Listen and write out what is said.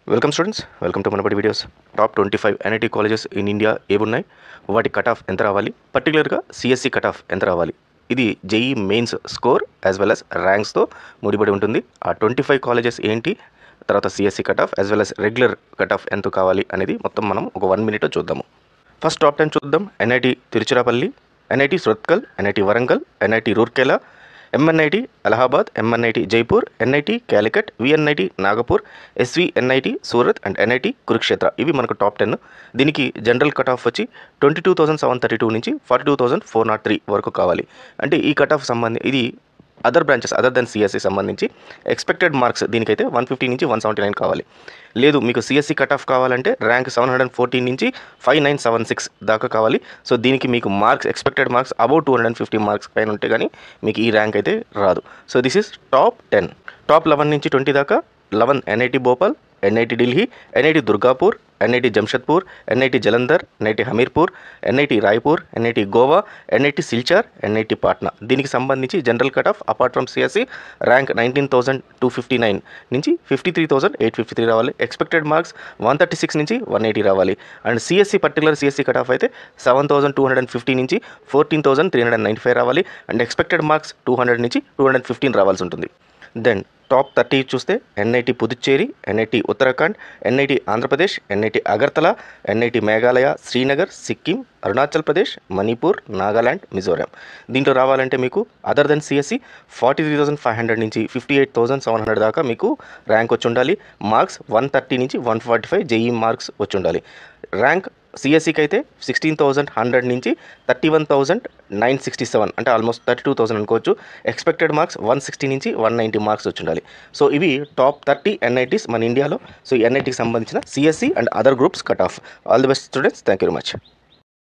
Welcome students, welcome to Manabadi videos. Top 25 NIT colleges in India ఏమున్నాయి, వాటి cut off ఎంత రావాలి, పర్టికులర్గా సిఎస్సి కట్ ఆఫ్ ఎంత రావాలి, ఇది JEE Mains score as well as ర్యాంక్స్తో ముడిపడి ఉంటుంది. ఆ 25 కాలేజెస్ ఏంటి, తర్వాత CSE cut off as well as regular cut off ఎంత కావాలి అనేది మొత్తం మనం ఒక 1 minute చూద్దాము. ఫస్ట్ టాప్ 10 చూద్దాం. NIT Tiruchirappalli, NIT Surathkal, NIT Warangal, NIT Rourkela, ఎంఎన్ఐటి Allahabad, ఎంఎన్ఐటి Jaipur, NIT Calicut, VNIT Nagpur, ఎస్విఎన్ఐటి Surat and NIT Kurukshetra. ఇవి మనకు టాప్ 10. దీనికి జనరల్ కట్ ఆఫ్ వచ్చి 22,732 నుంచి 42,403 వరకు కావాలి. అంటే ఈ కట్ ఆఫ్ ఇది other branches other than CSE సంబంధించి ఎక్స్పెక్టెడ్ మార్క్స్ దీనికైతే 150 నుంచి 179 కావాలి. లేదు మీకు సిఎస్సి కట్ ఆఫ్ కావాలంటే ర్యాంక్ 714 నుంచి 5976 దాకా కావాలి. సో దీనికి మీకు marks expected marks about 250 marks పైన ఉంటే కానీ మీకు ఈ ర్యాంక్ అయితే రాదు. So this is top 10. Top 11 నుంచి 20 దాకా 11 NIT Bhopal, NIT Delhi, NIT Durgapur, NIT Jamshedpur, NIT Jalandhar, NIT Hamirpur, NIT Raipur, NIT Goa, NIT Silchar, NIT Patna. దీనికి సంబంధించి general cut off apart from CSE rank 19,259 నుంచి 53,853 రావాలి. ఎక్స్పెక్టెడ్ మార్క్స్ 136 నుంచి 180 రావాలి. And CSE particular CSE cut off అయితే 7,250 నుంచి 14,395 రావాలి. అండ్ ఎక్స్పెక్టెడ్ మార్క్స్ 200 నుంచి 215 రావాల్సి ఉంటుంది. దెన్ టాప్ 30 చూస్తే NIT Puducherry, NIT Uttarakhand, NIT Andhra Pradesh, NIT Agartala, NIT Meghalaya, Srinagar, Sikkim, Arunachal Pradesh, Manipur, Nagaland, Mizoram. దీంట్లో రావాలంటే మీకు అదర్ దెన్ సిఎస్సి 43,500 నుంచి 58,700 దాకా మీకు ర్యాంక్ వచ్చి ఉండాలి. మార్క్స్ 130 నుంచి 145 జేఈ మార్క్స్ వచ్చి ఉండాలి. ర్యాంక్ సిఎస్సికి అయితే 16,100 నుంచి 31,967 అంటే ఆల్మోస్ట్ 32,000 అనుకోవచ్చు. ఎక్స్పెక్టెడ్ మార్క్స్ 160 నుంచి 190 మార్క్స్ వచ్చి ఉండాలి. సో ఇవి టాప్ 30 ఎన్ఐటీస్ మన ఇండియాలో. సో ఈ ఎన్ఐటీకి సంబంధించిన CSE and other groups cut off. All the best students, thank you very much.